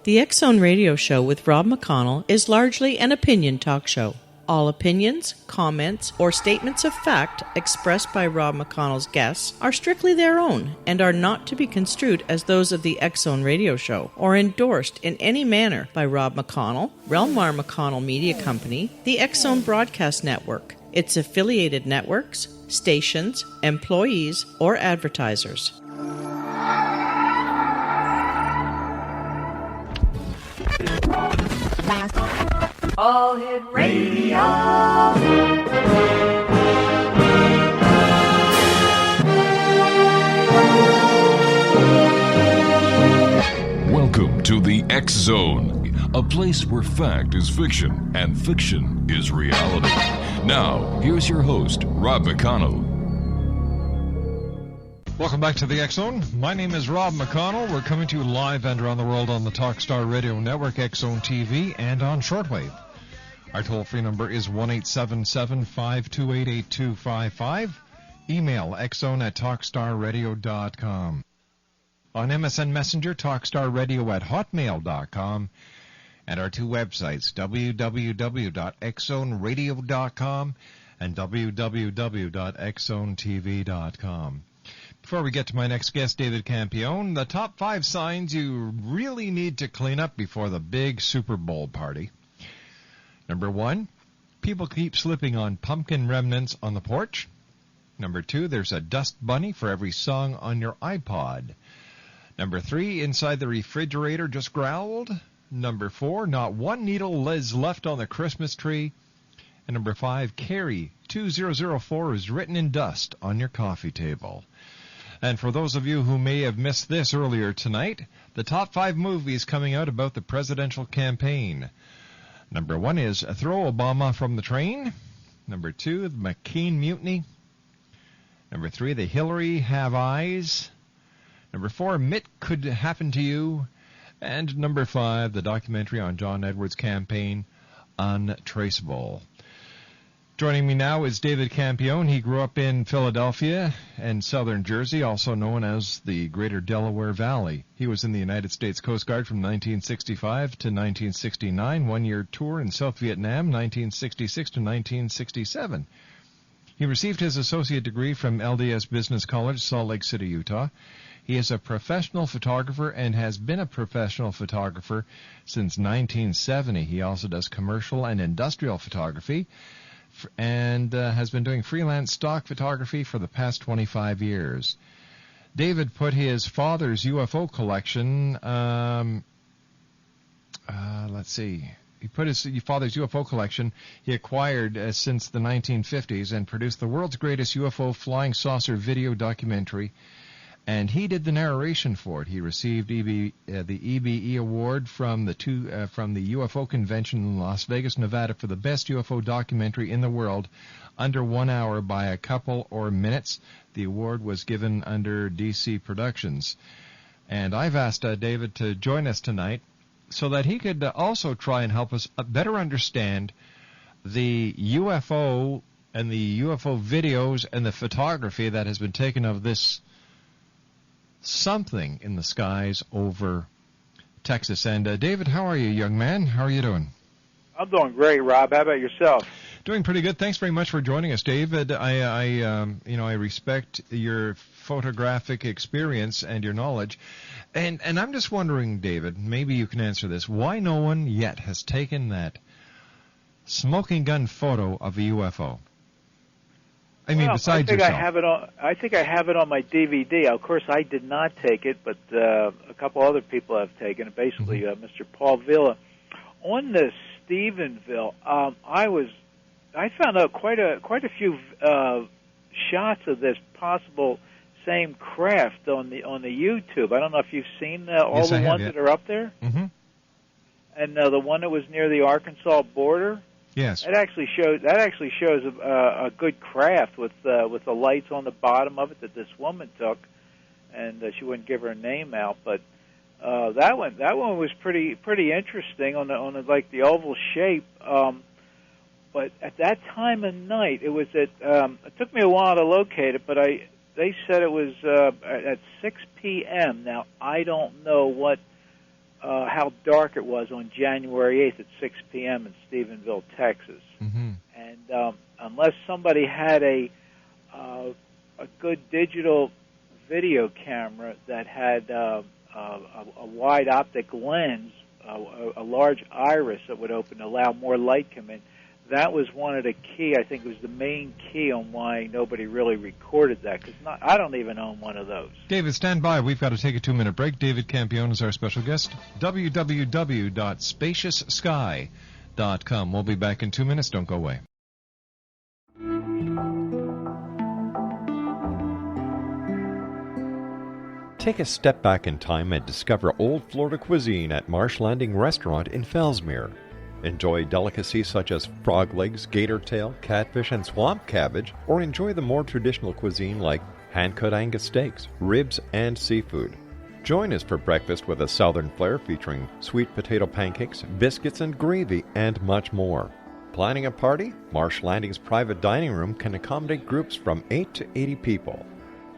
The X-Zone Radio Show with Rob McConnell is largely an opinion talk show. All opinions, comments, or statements of fact expressed by Rob McConnell's guests are strictly their own and are not to be construed as those of the X-Zone Radio Show or endorsed in any manner by Rob McConnell, Relmar McConnell Media Company, the X-Zone Broadcast Network, its affiliated networks, stations, employees, or advertisers. All Hit Radio. Welcome to the X-Zone, a place where fact is fiction and fiction is reality. Now, here's your host, Rob McConnell. Welcome back to the X-Zone. My name is Rob McConnell. We're coming to you live and around the world on the Talkstar Radio Network, X-Zone TV, and on shortwave. Our toll-free number is 1-877-528-8255. Email xzone@talkstarradio.com. On MSN Messenger, talkstarradio@hotmail.com. And our two websites, www.xzoneradio.com and www.xzonetv.com. Before we get to my next guest, David Campione, the top 5 signs you really need to clean up before the big Super Bowl party. Number 1, people keep slipping on pumpkin remnants on the porch. Number 2, there's a dust bunny for every song on your iPod. Number 3, inside the refrigerator just growled. Number 4, not one needle is left on the Christmas tree. And number 5, Carrie 2004 is written in dust on your coffee table. And for those of you who may have missed this earlier tonight, the top 5 movies coming out about the presidential campaign. Number 1 is Throw Obama from the Train. Number 2, the McCain Mutiny. Number 3, the Hillary Have Eyes. Number 4, Mitt Could Happen to You. And number 5, the documentary on John Edwards' campaign, Untraceable. Joining me now is David Campione. He grew up in Philadelphia and southern Jersey, also known as the Greater Delaware Valley. He was in the United States Coast Guard from 1965 to 1969, one-year tour in South Vietnam, 1966 to 1967. He received his associate degree from LDS Business College, Salt Lake City, Utah. He is a professional photographer and has been a professional photographer since 1970. He also does commercial and industrial photography, and has been doing freelance stock photography for the past 25 years. David put his father's UFO collection, he put his father's UFO collection he acquired since the 1950s and produced the world's greatest UFO flying saucer video documentary. And he did the narration for it. He received the EBE award from the UFO convention in Las Vegas, Nevada, for the best UFO documentary in the world, under 1 hour by a couple or minutes. The award was given under DC Productions. And I've asked David to join us tonight so that he could also try and help us better understand the UFO and the UFO videos and the photography that has been taken of this something in the skies over Texas. And David, how are you, young man? How are you doing? I'm doing great, Rob. How about yourself? Doing pretty good. Thanks very much for joining us, David. I respect your photographic experience and your knowledge, and I'm just wondering, David, maybe you can answer this: why no one yet has taken that smoking gun photo of a UFO? I mean, besides yourself. I think I have it on my DVD. Of course, I did not take it, but a couple other people have taken it. Basically, Mr. Paul Villa. On the Stephenville, I found out quite a few shots of this possible same craft on the YouTube. I don't know if you've seen all the ones that are up there. Mm-hmm. And the one that was near the Arkansas border. Yes. That actually shows a good craft with the lights on the bottom of it that this woman took, and she wouldn't give her name out, but that one was pretty interesting on the oval shape. But at that time of night, it took me a while to locate it, but they said it was at 6 p.m. Now I don't know what how dark it was on January 8th at 6 p.m. in Stephenville, Texas. Mm-hmm. And unless somebody had a good digital video camera that had a wide optic lens, a large iris that would open to allow more light come in, that was one of the key, I think it was the main key on why nobody really recorded that, because I don't even own one of those. David, stand by. We've got to take a 2-minute break. David Campione is our special guest. www.spacioussky.com. We'll be back in 2 minutes. Don't go away. Take a step back in time and discover old Florida cuisine at Marsh Landing Restaurant in Fellsmere. Enjoy delicacies such as frog legs, gator tail, catfish, and swamp cabbage, or enjoy the more traditional cuisine like hand-cut Angus steaks, ribs, and seafood. Join us for breakfast with a southern flair featuring sweet potato pancakes, biscuits, and gravy, and much more. Planning a party? Marsh Landing's private dining room can accommodate groups from 8 to 80 people.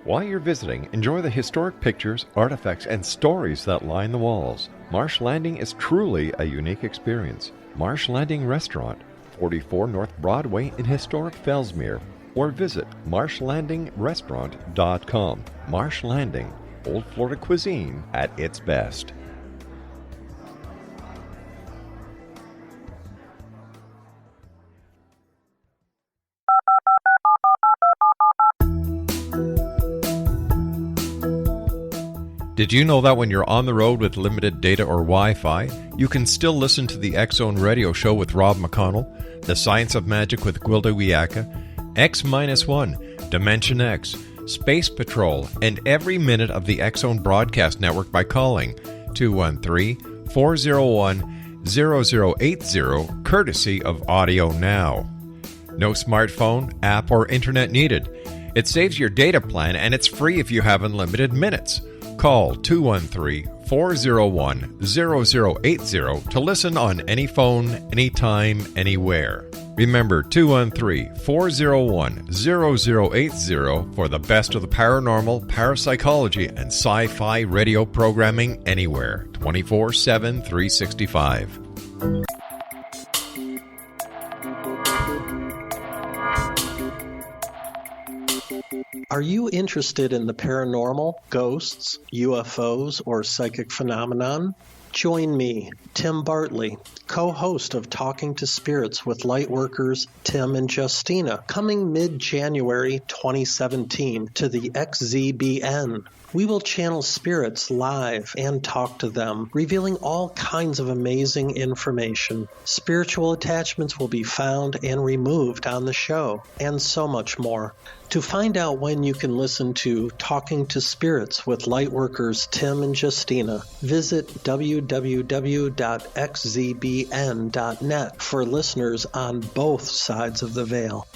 While you're visiting, enjoy the historic pictures, artifacts, and stories that line the walls. Marsh Landing is truly a unique experience. Marsh Landing Restaurant, 44 North Broadway in historic Fellsmere, or visit marshlandingrestaurant.com. Marsh Landing, Old Florida cuisine at its best. Did you know that when you're on the road with limited data or Wi-Fi, you can still listen to the X-Zone radio show with Rob McConnell, The Science of Magic with Gwilda Wiyaka, X-1, Dimension X, Space Patrol, and every minute of the X-Zone broadcast network by calling 213-401-0080, courtesy of Audio Now. No smartphone, app, or internet needed. It saves your data plan, and it's free if you have unlimited minutes. Call 213-401-0080 to listen on any phone, anytime, anywhere. Remember 213-401-0080 for the best of the paranormal, parapsychology, and sci-fi radio programming anywhere, 24/7, 365. Are you interested in the paranormal, ghosts, UFOs, or psychic phenomenon? Join me, Tim Bartley, co-host of Talking to Spirits with Lightworkers Tim and Justina, coming mid-January 2017 to the XZBN. We will channel spirits live and talk to them, revealing all kinds of amazing information. Spiritual attachments will be found and removed on the show, and so much more. To find out when you can listen to Talking to Spirits with Lightworkers Tim and Justina, visit www.xzbn.net for listeners on both sides of the veil.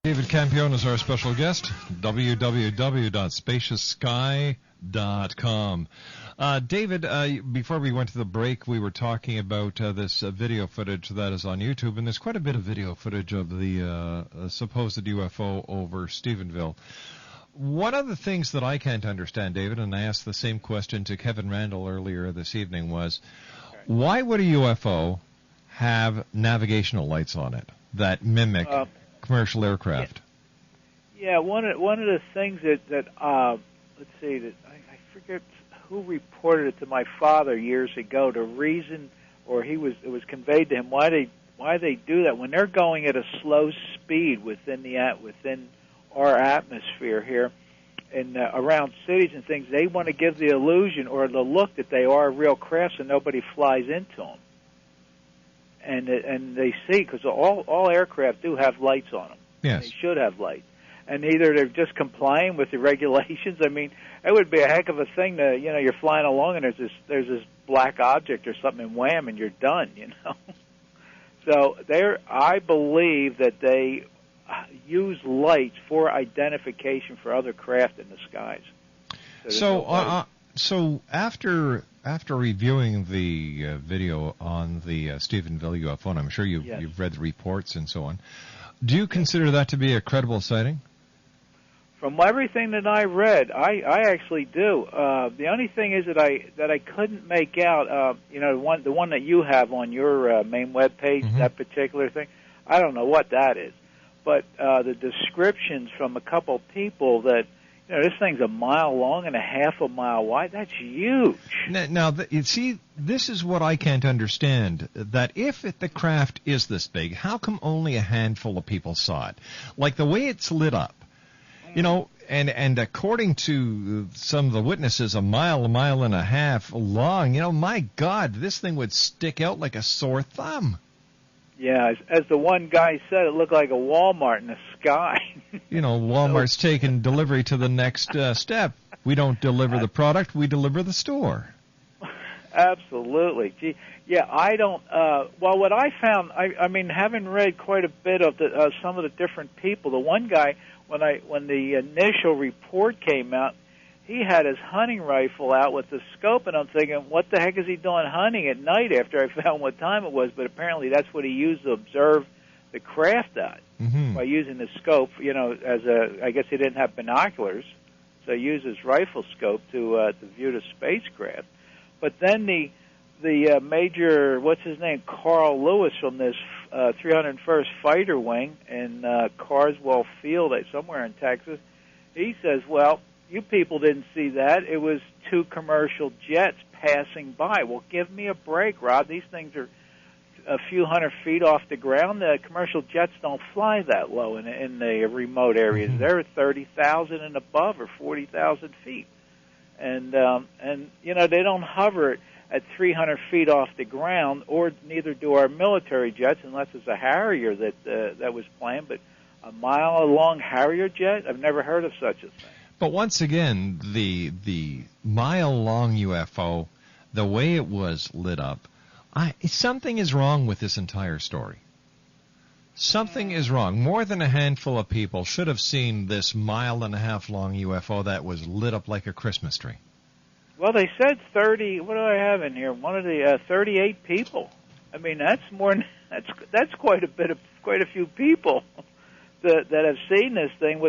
David Campione is our special guest. www.spacioussky.com. David, before we went to the break, we were talking about this video footage that is on YouTube, and there's quite a bit of video footage of the supposed UFO over Stephenville. One of the things that I can't understand, David, and I asked the same question to Kevin Randall earlier this evening, was why would a UFO have navigational lights on it that mimic commercial aircraft? Yeah, one of the things that let's see, that I forget who reported it to my father years ago. The reason, or it was conveyed to him why they do that when they're going at a slow speed within our atmosphere here, and around cities and things. They want to give the illusion or the look that they are real craft, so nobody flies into them. And they see, because all aircraft do have lights on them. Yes. They should have lights. And either they're just complying with the regulations. I mean, it would be a heck of a thing to, you're flying along and there's this black object or something, and wham, and you're done, So I believe that they use lights for identification for other craft in the skies. So after after reviewing the video on the Stephenville UFO, and I'm sure Yes. you've read the reports and so on, do you consider that to be a credible sighting? From everything that I read, I actually do. The only thing is that I couldn't make out, the one that you have on your main web page, that particular thing. I don't know what that is, but the descriptions from a couple people that, this thing's a mile long and a half a mile wide. That's huge. Now, you see, this is what I can't understand. That if the craft is this big, how come only a handful of people saw it? Like the way it's lit up. And according to some of the witnesses, a mile and a half long, my God, this thing would stick out like a sore thumb. Yeah, as the one guy said, it looked like a Walmart in the sky. Walmart's taking delivery to the next step. We don't deliver the product, we deliver the store. Absolutely. Gee, yeah, I don't. Well, what I found, I mean, having read quite a bit of some of the different people, the one guy, when the initial report came out, he had his hunting rifle out with the scope, and I'm thinking, what the heck is he doing hunting at night after I found what time it was? But apparently that's what he used to observe the craft at, by using the scope, I guess he didn't have binoculars, so he used his rifle scope to view the spacecraft. But then the major, what's his name, Carl Lewis from this 301st Fighter Wing in Carswell Field, somewhere in Texas, he says, well, you people didn't see that. It was two commercial jets passing by. Well, give me a break, Rob. These things are a few hundred feet off the ground. The commercial jets don't fly that low in the remote areas. They're 30,000 and above, or 40,000 feet. And they don't hover at 300 feet off the ground, or neither do our military jets, unless it's a Harrier that was playing. But a mile-long Harrier jet, I've never heard of such a thing. But once again, the mile-long UFO, the way it was lit up, something is wrong with this entire story. Something is wrong. More than a handful of people should have seen this mile-and-a-half-long UFO that was lit up like a Christmas tree. Well, they said 30. What do I have in here? 38 people. I mean, that's that's quite a few people that have seen this thing.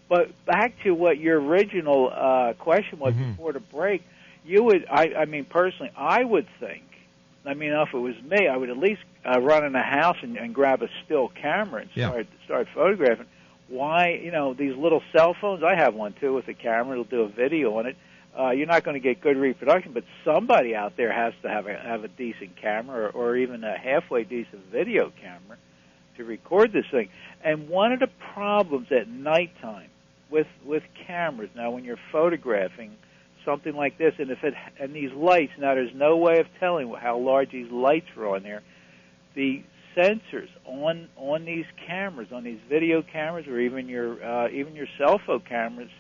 But back to what your original question was before the break, I mean, personally, I would think. I mean, if it was me, I would at least run in the house and grab a still camera and start photographing. Why, these little cell phones? I have one too with a camera. It'll do a video on it. You're not going to get good reproduction, but somebody out there has to have a decent camera, or even a halfway decent video camera to record this thing. And one of the problems at nighttime with cameras, now when you're photographing something like this, and these lights, now there's no way of telling how large these lights are on there. The sensors on these cameras, on these video cameras, or even your cell phone cameras,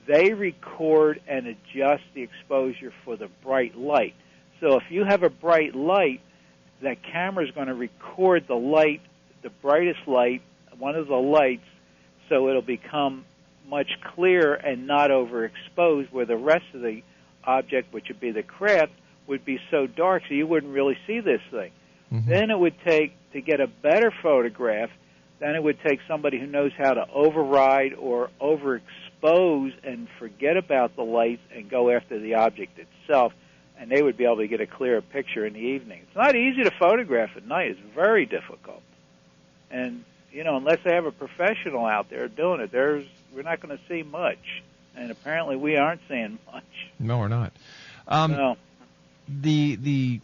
they record and adjust the exposure for the bright light. So if you have a bright light, that camera is going to record the light, the brightest light, one of the lights, so it'll become much clearer and not overexposed, where the rest of the object, which would be the craft, would be so dark so you wouldn't really see this thing. Then it would take, to get a better photograph, then it would take somebody who knows how to override or overexpose and forget about the lights and go after the object itself, and they would be able to get a clearer picture in the evening. It's not easy to photograph at night. It's very difficult. And, unless they have a professional out there doing it, we're not going to see much. And apparently we aren't seeing much. No, we're not. No. The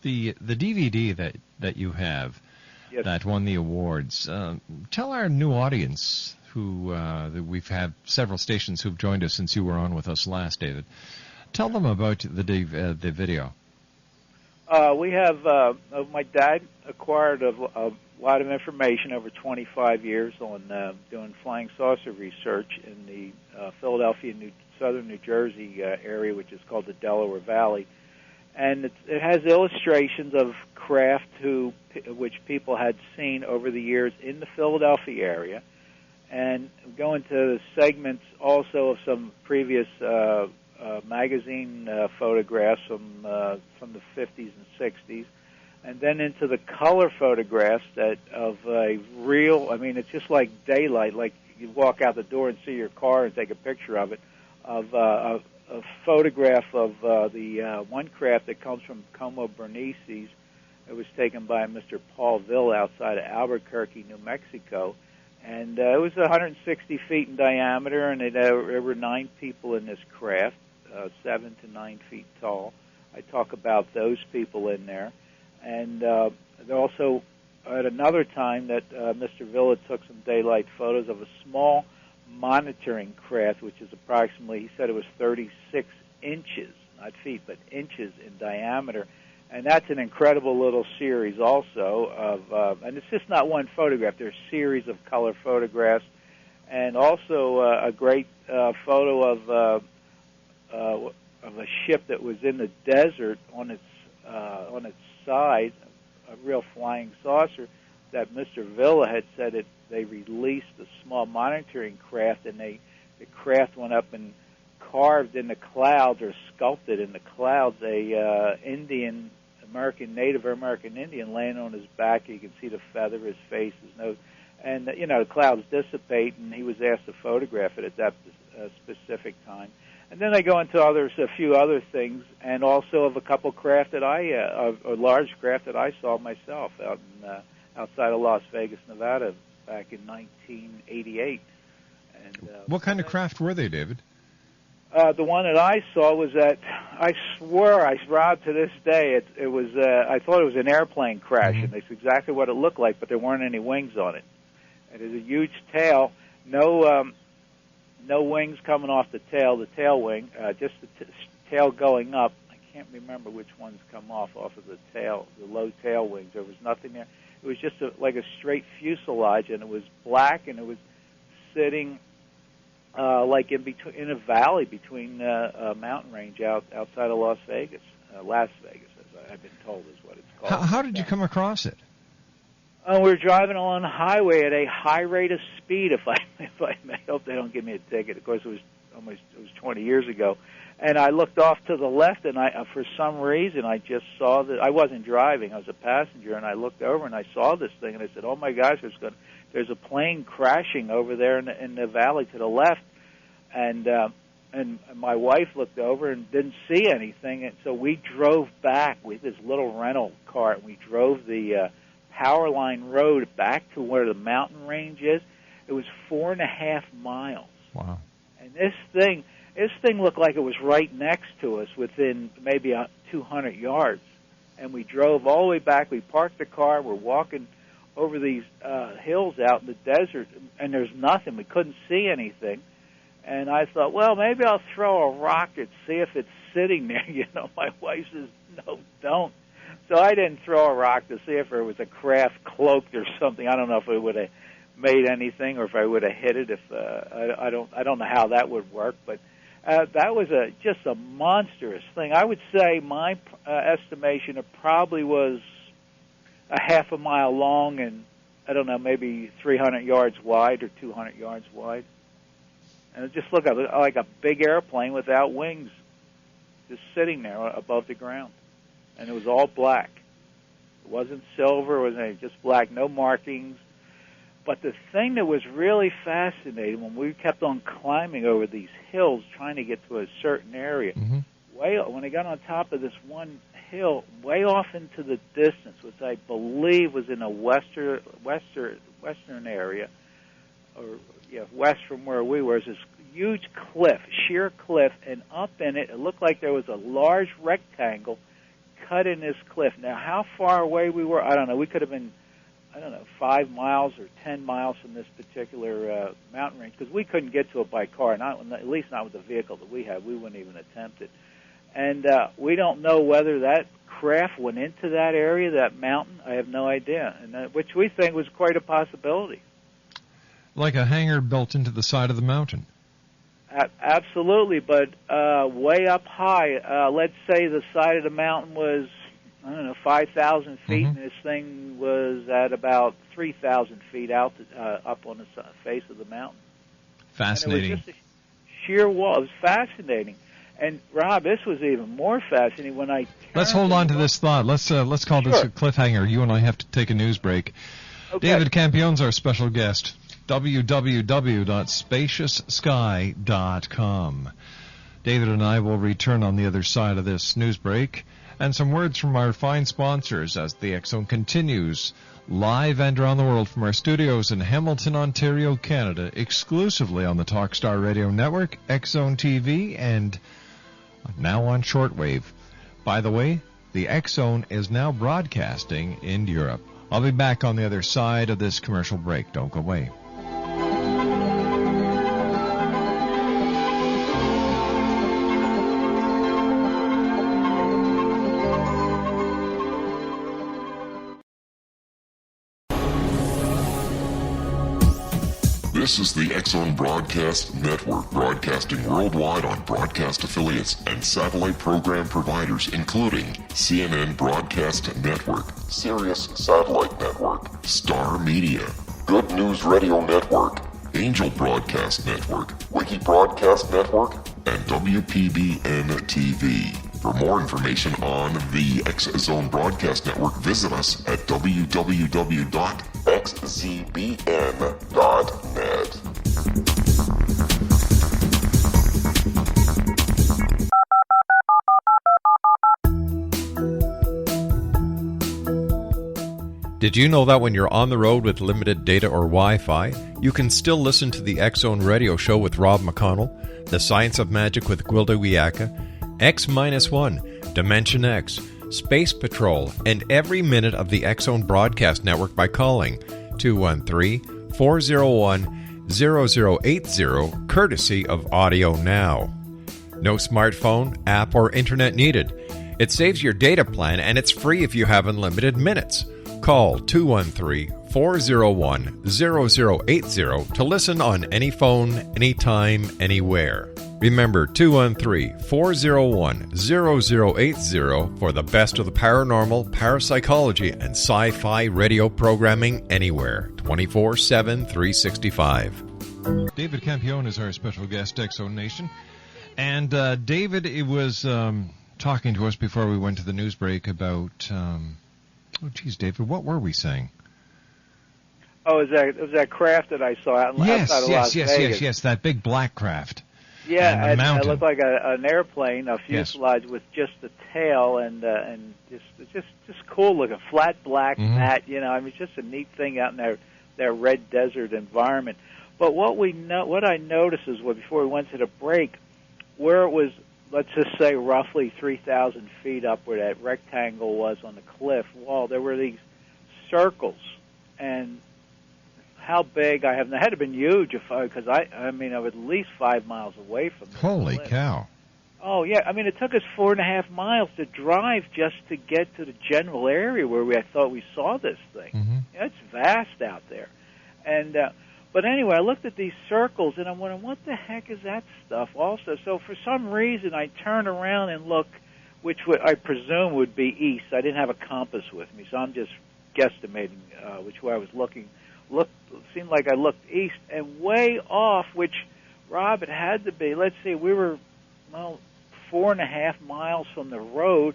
DVD that you have, Yes. that won the awards, tell our new audience that we've had several stations who've joined us since you were on with us last, David. Tell them about the video. We have, my dad acquired a lot of information over 25 years on doing flying saucer research in the Philadelphia, southern New Jersey area, which is called the Delaware Valley. And it has illustrations of craft which people had seen over the years in the Philadelphia area. And go into segments also of some previous magazine photographs from the 50s and 60s, and then into the color photographs that of a real. I mean, it's just like daylight. Like you walk out the door and see your car and take a picture of it. Of a photograph of the one craft that comes from Como Bernices. It was taken by Mr. Paul Ville outside of Albuquerque, New Mexico. And it was 160 feet in diameter, and there were 9 people in this craft, 7 to 9 feet tall. I talk about those people in there. And also, at another time, that Mr. Villa took some daylight photos of a small monitoring craft, which is approximately, he said it was 36 inches, not feet, but inches in diameter. And that's an incredible little series also of, and it's just not one photograph. There's a series of color photographs, and also a great photo of a ship that was in the desert on its side, a real flying saucer. That Mr. Villa had said that they released a small monitoring craft, and the craft went up and carved in the clouds or sculpted in the clouds a Native American Indian laying on his back. You can see the feather, his face, his nose, and the clouds dissipate, and he was asked to photograph it at that specific time. And then they go into a few other things, and also of a couple craft that a large craft that I saw myself outside of Las Vegas, Nevada, back in 1988. And what kind of craft were they, David? The one that I saw was that I swear, Rob, to this day, it was. I thought it was an airplane crash, and that's exactly what it looked like, but there weren't any wings on it. It is a huge tail, no wings coming off the tail wing, just the tail going up. I can't remember which ones come off of the tail, the low tail wings. There was nothing there. It was just like a straight fuselage, and it was black, and it was sitting like in a valley between a mountain range outside of Las Vegas, Las Vegas, as I've been told is what it's called. How did you come across it? We were driving along the highway at a high rate of speed. If I may, I hope they don't give me a ticket. Of course, it was 20 years ago, and I looked off to the left, and for some reason I just saw that I wasn't driving; I was a passenger, and I looked over and I saw this thing, and I said, "Oh my gosh, there's a plane crashing over there in the valley to the left," and my wife looked over and didn't see anything, and so we drove back with this little rental car, and we drove the Power Line Road back to where the mountain range is. It was 4.5 miles. Wow! And this thing looked like it was right next to us, within maybe 200 yards. And we drove all the way back. We parked the car. We're walking over these hills out in the desert, and there's nothing. We couldn't see anything. And I thought, well, maybe I'll throw a rock and see if it's sitting there. My wife says, no, don't. So I didn't throw a rock to see if there was a craft cloaked or something. I don't know if it would have made anything or if I would have hit it. I don't know how that would work, but that was just a monstrous thing. I would say my estimation, it probably was a half a mile long and, I don't know, maybe 300 yards wide or 200 yards wide. And it just looked like a big airplane without wings, just sitting there above the ground. And it was all black. It wasn't silver. It wasn't anything, just black, no markings. But the thing that was really fascinating, when we kept on climbing over these hills trying to get to a certain area, when I got on top of this one hill, way off into the distance, which I believe was in a western area, or west from where we were, is this huge cliff, sheer cliff, and up in it, it looked like there was a large rectangle cut in this cliff. Now, how far away we were, I don't know. We could have been, 5 miles or 10 miles from this particular mountain range, because we couldn't get to it by car, at least not with the vehicle that we had. We wouldn't even attempt it. And we don't know whether that craft went into that area, that mountain. I have no idea, and which we think was quite a possibility. Like a hangar built into the side of the mountain. Absolutely, but way up high. Let's say the side of the mountain was, 5,000 feet, and this thing was at about 3,000 feet out up on the face of the mountain. Fascinating. And it was just a sheer wall. It was fascinating. And Rob, this was even more fascinating when I. Let's hold on to this thought. Let's call this a cliffhanger. You and I have to take a news break. Okay. David Campione's our special guest. www.spacioussky.com. David and I will return on the other side of this news break, and some words from our fine sponsors as the X Zone continues live and around the world from our studios in Hamilton, Ontario, Canada, exclusively on the Talkstar Radio Network, X Zone TV, and now on shortwave. By the way, the X Zone is now broadcasting in Europe. I'll be back on the other side of this commercial break. Don't go away. This is the X Zone Broadcast Network, broadcasting worldwide on broadcast affiliates and satellite program providers, including CNN Broadcast Network, Sirius Satellite Network, Star Media, Good News Radio Network, Angel Broadcast Network, Wiki Broadcast Network, and WPBN TV. For more information on the X Zone Broadcast Network, visit us at www.xzbn.net. Did you know that when you're on the road with limited data or Wi-Fi, you can still listen to the X Zone Radio Show with Rob McConnell, The Science of Magic with Gwilda Wiyaka, X-1, Dimension X, Space Patrol, and every minute of the X Zone Broadcast Network by calling 213-401-0080, courtesy of Audio Now. No smartphone, app, or internet needed. It saves your data plan, and it's free if you have unlimited minutes. Call 213-401-0080 to listen on any phone, anytime, anywhere. Remember, 213-401-0080 for the best of the paranormal, parapsychology, and sci-fi radio programming anywhere, 24/7, 365. David Campione is our special guest, X Zone Nation. And David, it was talking to us before we went to the news break about... David, what were we saying? Oh, it was that craft that I saw outside of Las Vegas. Yes, that big black craft. Yeah, and it looked like an airplane, a fuselage with just the tail, and just cool looking, flat black mat. You know, I mean, just a neat thing out in their red desert environment. But what I noticed is, before we went to the break, where it was, let's just say roughly 3,000 feet up where that rectangle was on the cliff wall, there were these circles, and how big they had to have been huge because I was at least 5 miles away from the Holy cliff. cow. Oh, yeah. I mean, it took us 4.5 miles to drive just to get to the general area where I thought we saw this thing. Mm-hmm. Yeah, it's vast out there. And but anyway, I looked at these circles, and I'm wondering, what the heck is that stuff also? So for some reason, I turned around and looked, which I presume would be east. I didn't have a compass with me, so I'm just guesstimating which way I was looking. Seemed like I looked east, and way off, which, Rob, it had to be, let's see, we were, 4.5 miles from the road,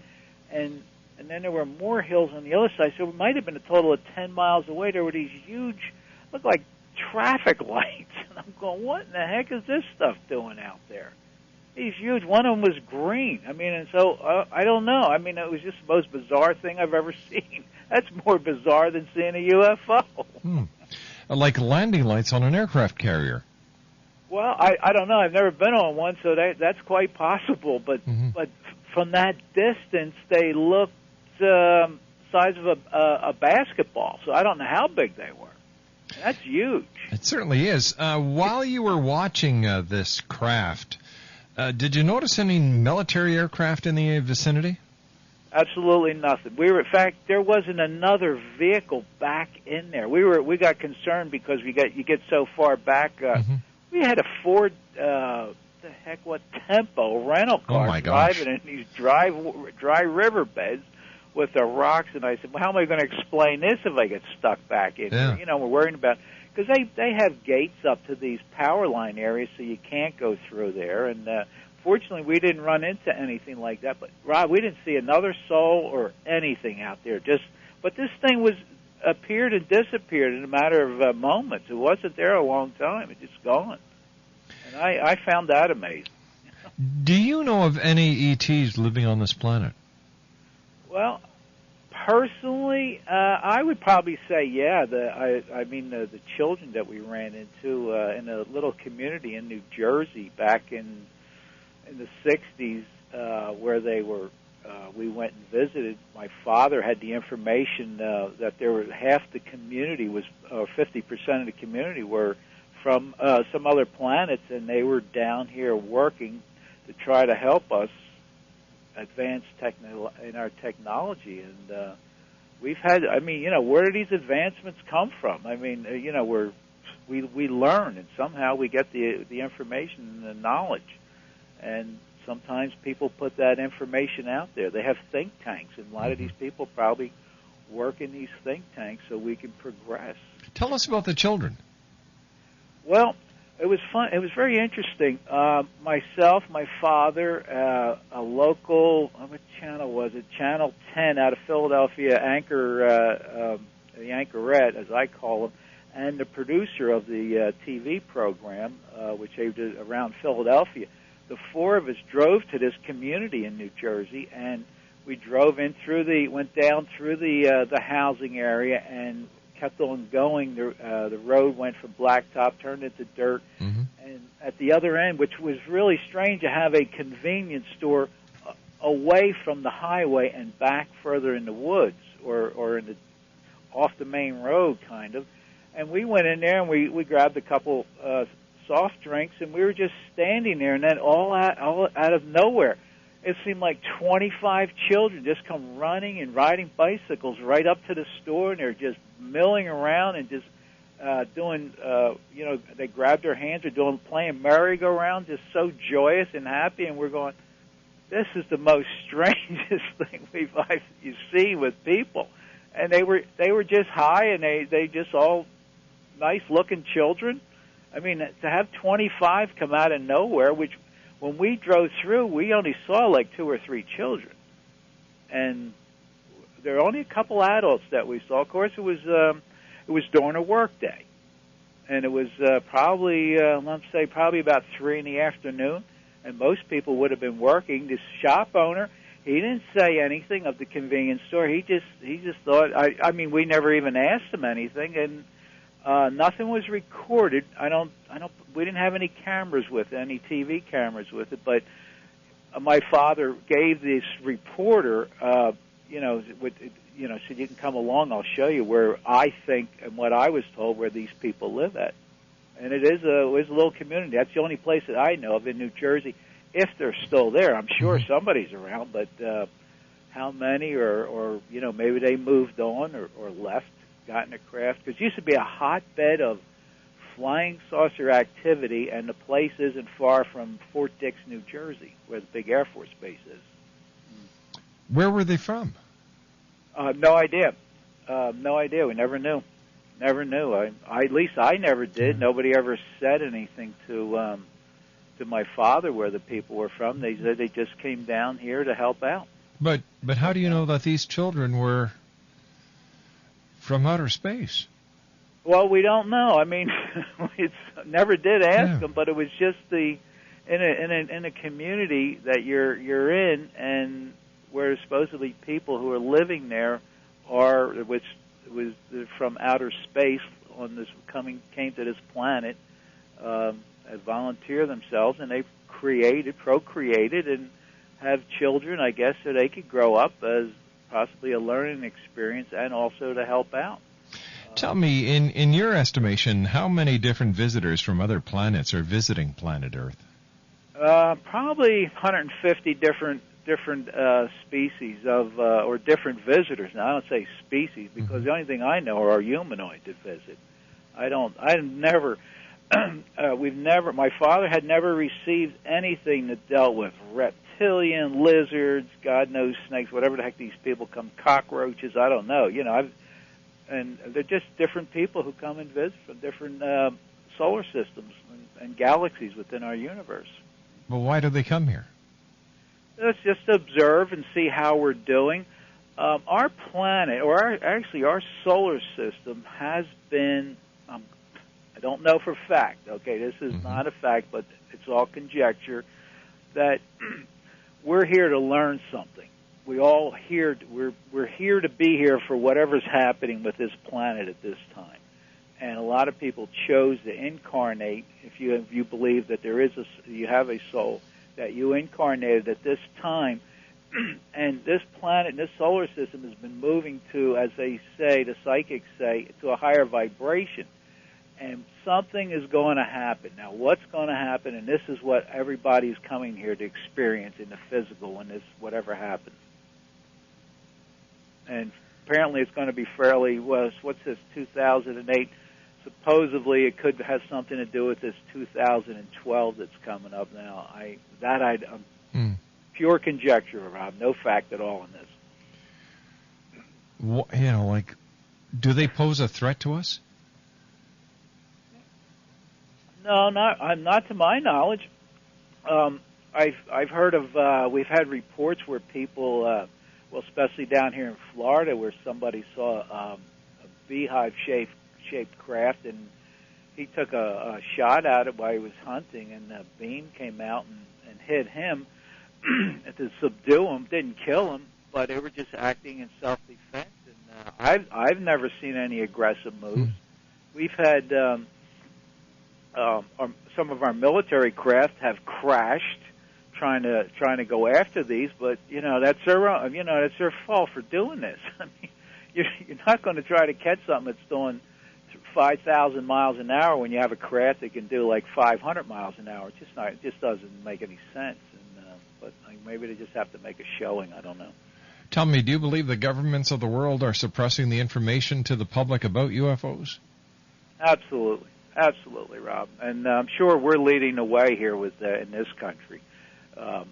and then there were more hills on the other side, so it might have been a total of 10 miles away. There were these huge, looked like traffic lights, and I'm going, what in the heck is this stuff doing out there? These huge, one of them was green. I mean, and so, I don't know. I mean, it was just the most bizarre thing I've ever seen. That's more bizarre than seeing a UFO. Like landing lights on an aircraft carrier. Well, I don't know. I've never been on one, so that's quite possible. But but from that distance, they looked size of a basketball. So I don't know how big they were. That's huge. It certainly is. While you were watching this craft, did you notice any military aircraft in the vicinity? Absolutely nothing. In fact, there wasn't another vehicle back in there. We got concerned because you get so far back. We had a Ford, Tempo rental car driving in these dry riverbeds with the rocks, and I said, well, how am I going to explain this if I get stuck back in here? You know, we're worrying about, because they have gates up to these power line areas, so you can't go through there, and Fortunately, we didn't run into anything like that. But Rob, we didn't see another soul or anything out there. But this thing appeared and disappeared in a matter of moments. It wasn't there a long time. It just gone. And I found that amazing. Do you know of any ETs living on this planet? Well, personally, I would probably say, yeah. The children that we ran into in a little community in New Jersey back in the 60s, where they were, we went and visited. My father had the information that there were half the community was, 50% of the community were from some other planets, and they were down here working to try to help us advance in our technology. And we've had, where do these advancements come from? We learn, and somehow we get the information and the knowledge. And sometimes people put that information out there. They have think tanks, and a lot of these people probably work in these think tanks so we can progress. Tell us about the children. Well, it was fun. It was very interesting. Myself, my father, a local, what channel was it? Channel 10 out of Philadelphia, the anchorette, as I call him, and the producer of the TV program, which they did around Philadelphia. The four of us drove to this community in New Jersey, and we drove went down through the housing area and kept on going. The road went from blacktop, turned into dirt, and at the other end, which was really strange to have a convenience store away from the highway and back further in the woods or in off the main road, kind of. And we went in there and we grabbed a couple soft drinks, and we were just standing there, and then all out of nowhere, it seemed like 25 children just come running and riding bicycles right up to the store, and they're just milling around and just doing, they grabbed their hands, or playing merry-go-round, just so joyous and happy, and we're going, this is the most strangest thing you see with people. And they were just high, and they just all nice-looking children. I mean, to have 25 come out of nowhere, which when we drove through, we only saw like 2 or 3 children. And there were only a couple adults that we saw. Of course, it was during a work day. And it was probably about 3 in the afternoon. And most people would have been working. This shop owner, he didn't say anything of the convenience store. He just thought, we never even asked him anything, and nothing was recorded. We didn't have any cameras with it, any TV cameras with it, but my father gave this reporter, said, you can come along, I'll show you where I think and what I was told where these people live at. And it is a little community. That's the only place that I know of in New Jersey, if they're still there. I'm sure somebody's around, but how many, or maybe they moved on or left, gotten a craft. Because it used to be a hotbed of flying saucer activity, and the place isn't far from Fort Dix, New Jersey, where the big Air Force base is. Where were they from? No idea. No idea. We never knew. Never knew. At least I never did. Nobody ever said anything to my father where the people were from. They said they just came down here to help out. But how do you know that these children were from outer space? Well, we don't know. I mean, never did ask them, but it was just in a community that you're in, and where supposedly people who are living there which was from outer space came to this planet, had volunteered themselves, and they procreated, and have children, I guess, so they could grow up as possibly a learning experience and also to help out. Tell me, in your estimation, how many different visitors from other planets are visiting planet Earth? Probably 150 different species or different visitors. Now, I don't say species because the only thing I know are humanoid that visit. My father had never received anything that dealt with reptilian, lizards, God knows, snakes, whatever the heck these people come, cockroaches, I don't know. And they're just different people who come and visit from different solar systems and galaxies within our universe. But why do they come here? Let's just observe and see how we're doing. Our planet, or our solar system, has been, I don't know for fact, okay, this is not a fact, but it's all conjecture, that we're here to learn something. We're here to be here for whatever's happening with this planet at this time. And a lot of people chose to incarnate, if you believe that you have a soul, that you incarnated at this time. And this planet, this solar system has been moving to, as they say, the psychics say, to a higher vibration. And something is going to happen. Now, what's going to happen, and this is what everybody's coming here to experience in the physical when whatever happens. And apparently it's going to be fairly, what's this, 2008? Supposedly it could have something to do with this 2012 that's coming up now. Pure conjecture, Rob. No fact at all in this. Do they pose a threat to us? No, not to my knowledge. I've heard of. We've had reports where people, especially down here in Florida, where somebody saw a beehive-shaped craft, and he took a shot at it while he was hunting, and the beam came out and hit him to subdue him. Didn't kill him, but they were just acting in self-defense. And I've never seen any aggressive moves. We've had some of our military craft have crashed trying to go after these, but that's their fault for doing this. I mean, you're not going to try to catch something that's doing 5,000 miles an hour when you have a craft that can do like 500 miles an hour. It just doesn't make any sense. But maybe they just have to make a showing. I don't know. Tell me, do you believe the governments of the world are suppressing the information to the public about UFOs? Absolutely. Absolutely, Rob. And I'm sure we're leading the way here in this country. And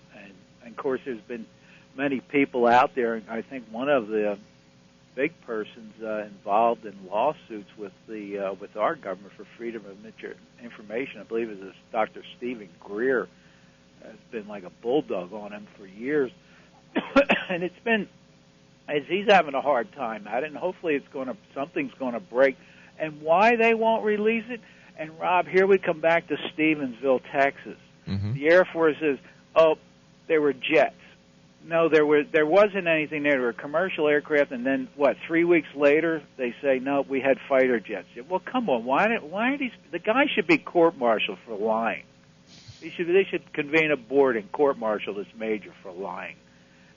of course, there's been many people out there. I think one of the big persons involved in lawsuits with our government for freedom of information, I believe, is Dr. Stephen Greer. Has been like a bulldog on him for years, and it's been as he's having a hard time at it. And hopefully, something's going to break. And why they won't release it? And Rob, here we come back to Stevensville, Texas. The Air Force says, "Oh, there were jets." No, there wasn't anything there. There were commercial aircraft, and then 3 weeks later they say, "No, we had fighter jets." Well, come on, why are these? The guy should be court-martialed for lying. They should convene a board and court-martial this major for lying,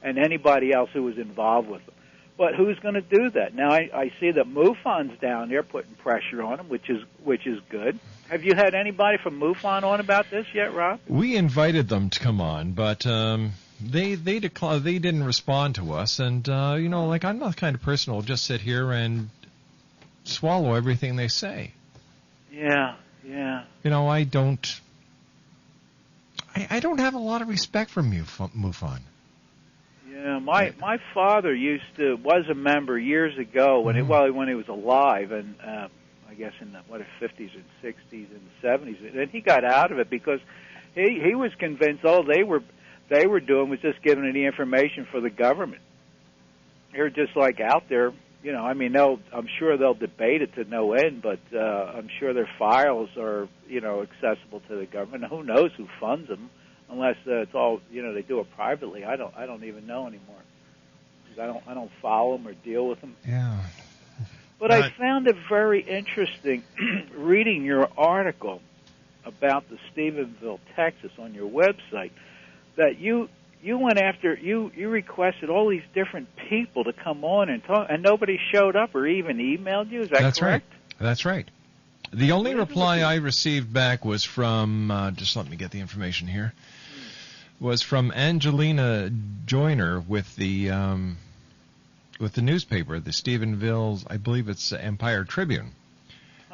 and anybody else who was involved with them. But who's going to do that? Now I see that MUFON's down there putting pressure on them, which is good. Have you had anybody from MUFON on about this yet, Rob? We invited them to come on, but they declined. They didn't respond to us, and I'm not the kind of person who'll just sit here and swallow everything they say. Yeah. I don't have a lot of respect for MUFON. Yeah, my father was a member years ago when he was alive, and I guess in the 50s and 60s and 70s, and he got out of it because he was convinced all they were doing was just giving the information for the government. They're just like out there, I'm sure they'll debate it to no end, but I'm sure their files are, accessible to the government. Who knows who funds them, unless it's all, they do it privately. I don't even know anymore. Because I don't follow them or deal with them. Yeah. But I found it very interesting reading your article about the Stephenville, Texas, on your website, that you went after, you requested all these different people to come on and talk, and nobody showed up or even emailed you. Is that correct? Right. That's right. The only reply I received back was from, just let me get the information here, was from Angelina Joyner with the newspaper, the Stephenville, I believe it's Empire Tribune.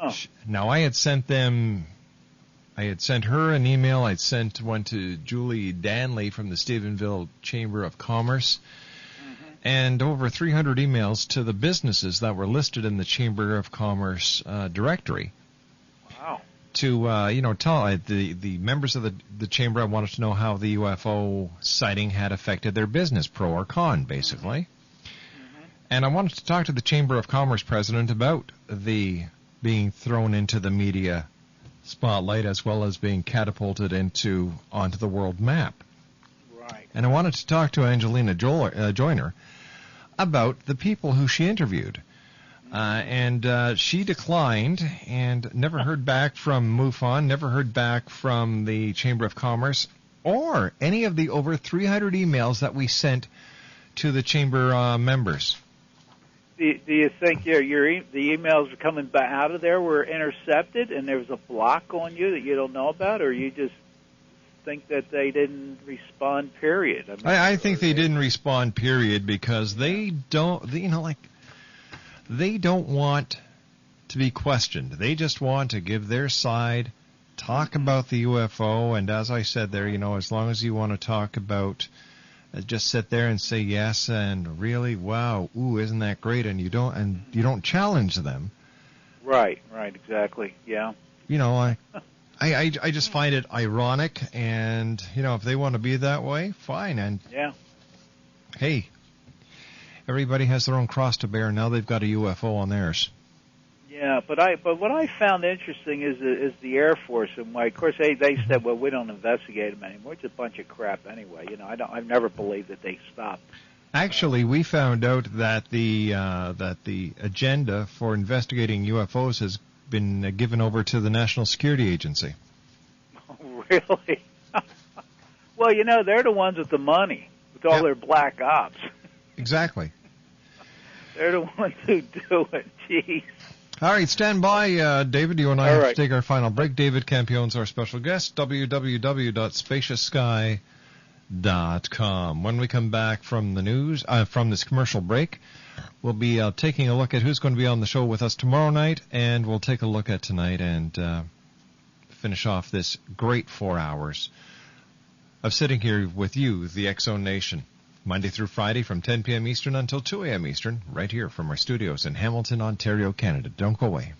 Oh. Now, I had sent her an email. I'd sent one to Julie Danley from the Stephenville Chamber of Commerce, and over 300 emails to the businesses that were listed in the Chamber of Commerce directory. Wow. to tell the members of the chamber. I wanted to know how the UFO sighting had affected their business, pro or con, basically. Mm-hmm. And I wanted to talk to the Chamber of Commerce president about the being thrown into the media spotlight as well as being catapulted onto the world map. Right. And I wanted to talk to Angelina Joyner about the people who she interviewed. And she declined and never heard back from MUFON, never heard back from the Chamber of Commerce, or any of the over 300 emails that we sent to the Chamber members. Do you think the emails coming out of there were intercepted and there was a block on you that you don't know about, or you just think that they didn't respond, period? I think they didn't respond, period, because they don't, they don't want to be questioned. They just want to give their side, talk about the UFO, and as I said there, as long as you want to talk about, just sit there and say yes and really, wow, ooh, isn't that great? And you don't challenge them. Right, exactly, yeah. I just find it ironic, and if they want to be that way, fine. And yeah, hey, everybody has their own cross to bear. Now they've got a UFO on theirs. Yeah, but what I found interesting is the Air Force, and why, of course, they said, well, we don't investigate them anymore. It's a bunch of crap anyway. I've never believed that they stopped. Actually, we found out that the agenda for investigating UFOs has been given over to the National Security Agency. Oh, really? Well, they're the ones with the money, with all their black ops. Exactly. They're the ones who do it. Jeez. All right, stand by, David. You and I have to take our final break. David Campion's our special guest, www.spacioussky.com. When we come back from the news, from this commercial break, we'll be taking a look at who's going to be on the show with us tomorrow night, and we'll take a look at tonight and finish off this great 4 hours of sitting here with you, the X-Zone Nation. Monday through Friday from 10 p.m. Eastern until 2 a.m. Eastern, right here from our studios in Hamilton, Ontario, Canada. Don't go away.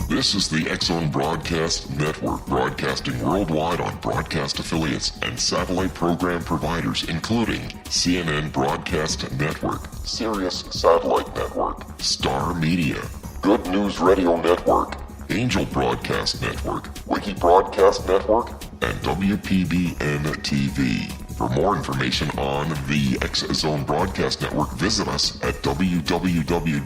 This is the X-Zone Broadcast Network, broadcasting worldwide on broadcast affiliates and satellite program providers, including CNN Broadcast Network, Sirius Satellite Network, Star Media, Good News Radio Network, Angel Broadcast Network, Wiki Broadcast Network, and WPBN TV. For more information on the X-Zone Broadcast Network, visit us at www.xzbn.net.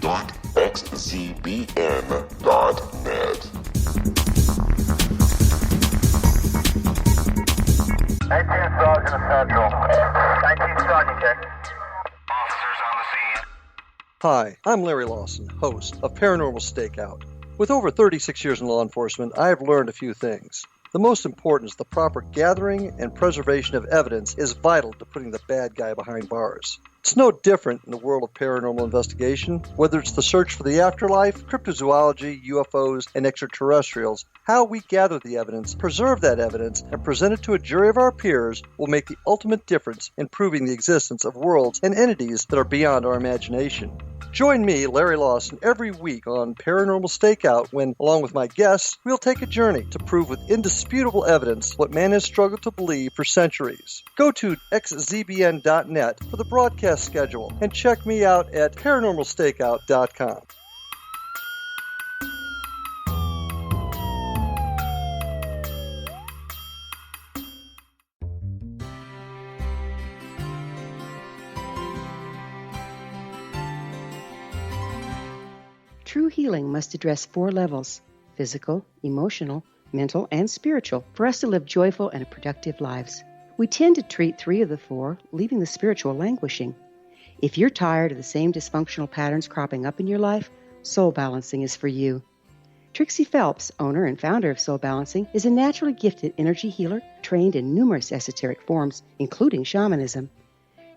19 Sergeant Central. 19 Sergeant check. Officers on the scene. Hi, I'm Larry Lawson, host of Paranormal Stakeout. With over 36 years in law enforcement, I have learned a few things. The most important is the proper gathering and preservation of evidence is vital to putting the bad guy behind bars. It's no different in the world of paranormal investigation. Whether it's the search for the afterlife, cryptozoology, UFOs, and extraterrestrials, how we gather the evidence, preserve that evidence, and present it to a jury of our peers will make the ultimate difference in proving the existence of worlds and entities that are beyond our imagination. Join me, Larry Lawson, every week on Paranormal Stakeout when, along with my guests, we'll take a journey to prove with indisputable evidence what man has struggled to believe for centuries. Go to xzbn.net for the broadcast schedule and check me out at paranormalstakeout.com. True healing must address 4 levels: physical, emotional, mental, and spiritual, for us to live joyful and productive lives. We tend to treat 3 of the 4, leaving the spiritual languishing. If you're tired of the same dysfunctional patterns cropping up in your life, Soul Balancing is for you. Trixie Phelps, owner and founder of Soul Balancing, is a naturally gifted energy healer trained in numerous esoteric forms, including shamanism.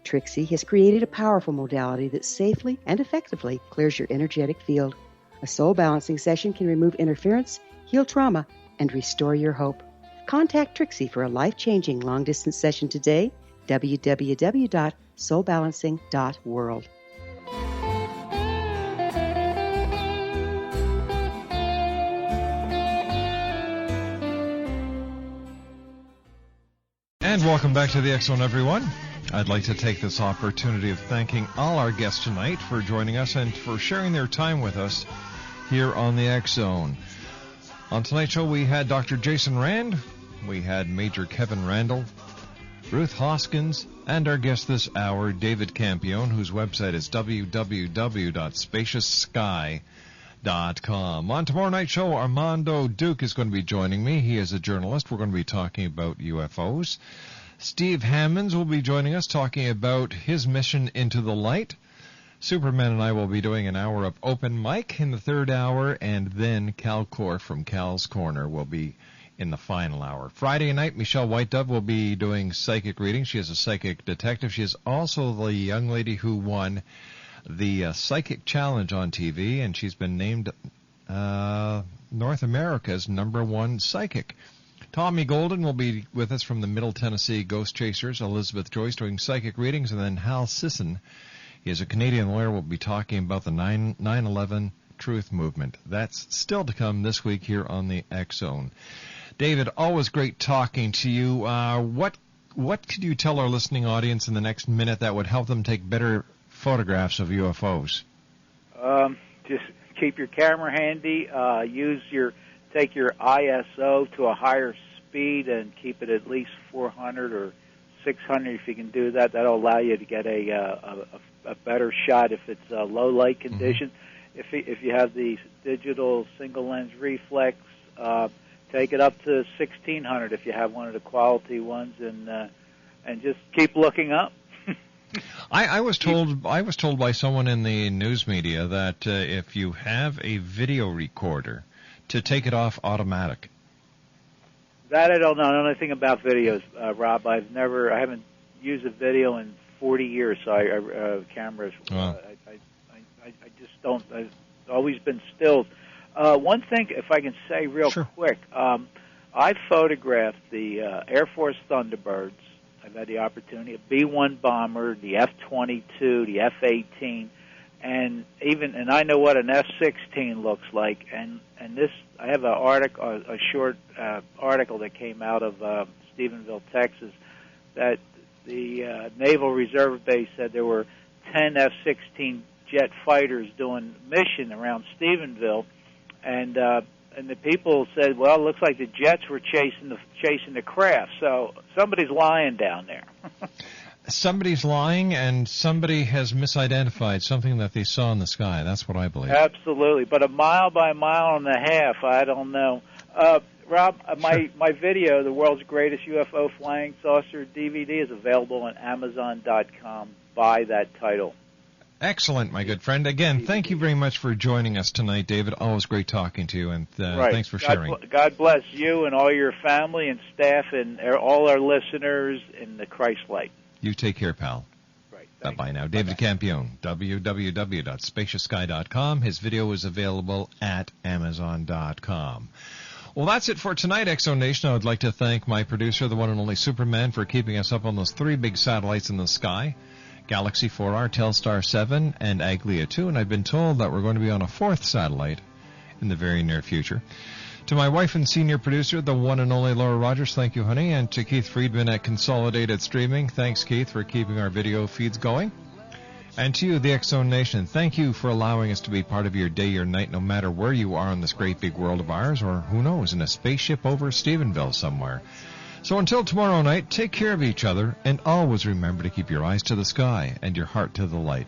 Trixie has created a powerful modality that safely and effectively clears your energetic field. A soul balancing session can remove interference, heal trauma, and restore your hope. Contact Trixie for a life-changing long-distance session today. www.soulbalancing.world. And welcome back to the X Zone, everyone. I'd like to take this opportunity of thanking all our guests tonight for joining us and for sharing their time with us here on the X Zone. On tonight's show, we had Dr. Jason Rand, we had Major Kevin Randall, Ruth Hoskins, and our guest this hour, David Campione, whose website is www.spacioussky.com. On tomorrow night's show, Armando Duke is going to be joining me. He is a journalist. We're going to be talking about UFOs. Steve Hammonds will be joining us talking about his mission into the light. Superman and I will be doing an hour of open mic in the third hour, and then Cal Core from Cal's Corner will be in the final hour. Friday night, Michelle White-Dove will be doing psychic readings. She is a psychic detective. She is also the young lady who won the Psychic Challenge on TV, and she's been named North America's #1 psychic. Tommy Golden will be with us from the Middle Tennessee Ghost Chasers. Elizabeth Joyce doing psychic readings, and then Hal Sisson, he is a Canadian lawyer, will be talking about the 9/11 Truth Movement. That's still to come this week here on the X Zone. David, always great talking to you. What could you tell our listening audience in the next minute that would help them take better photographs of UFOs? Just keep your camera handy. Take your ISO to a higher speed and keep it at least 400 or 600 if you can do that. That'll allow you to get a better shot if it's low light condition. Mm-hmm. If you have the digital single lens reflex, take it up to 1600 if you have one of the quality ones, and just keep looking up. I was told by someone in the news media that if you have a video recorder, to take it off automatic. That I don't know. I don't know anything about videos, Rob. I haven't used a video in 40 years. So cameras. I just don't. I've always been stilled. One thing, if I can say real quick, I photographed the Air Force Thunderbirds. I've had the opportunity, a B-1 bomber, the F-22, the F-18. And I know what an F-16 looks like, and this I have a short article that came out of Stephenville, Texas, that the Naval Reserve Base said there were 10 F-16 jet fighters doing mission around Stephenville, and the people said, well, it looks like the jets were chasing the craft, so somebody's lying down there. Somebody's lying, and somebody has misidentified something that they saw in the sky. That's what I believe. Absolutely. But a mile by a mile and a half, I don't know. Rob, my video, The World's Greatest UFO Flying Saucer DVD, is available on Amazon.com. Buy that title. Excellent, my good friend. Again, thank you very much for joining us tonight, David. Always great talking to you, and thanks for sharing. God bless you and all your family and staff and all our listeners in the Christ light. You take care, pal. Right. Bye-bye now. David Campione, www.spacioussky.com. His video is available at Amazon.com. Well, that's it for tonight, X-Zone Nation. I would like to thank my producer, the one and only Superman, for keeping us up on those 3 big satellites in the sky, Galaxy 4R, Telstar 7, and Aglia 2. And I've been told that we're going to be on a 4th satellite in the very near future. To my wife and senior producer, the one and only Laura Rogers, thank you, honey. And to Keith Friedman at Consolidated Streaming, thanks, Keith, for keeping our video feeds going. And to you, the X-Zone Nation, thank you for allowing us to be part of your day or night, no matter where you are in this great big world of ours, or who knows, in a spaceship over Stephenville somewhere. So until tomorrow night, take care of each other, and always remember to keep your eyes to the sky and your heart to the light.